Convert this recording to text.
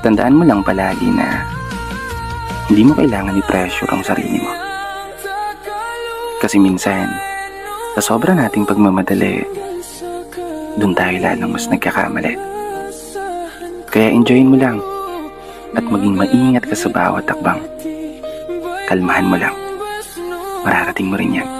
Tandaan mo lang palagi na hindi mo kailangan i-pressure ang sarili mo. Kasi minsan, sa sobra nating pagmamadali, dun tayo lalong mas nagkakamali. Kaya enjoyin mo lang at maging maingat ka sa bawat takbang. Kalmahan mo lang. Mararating mo rin yan.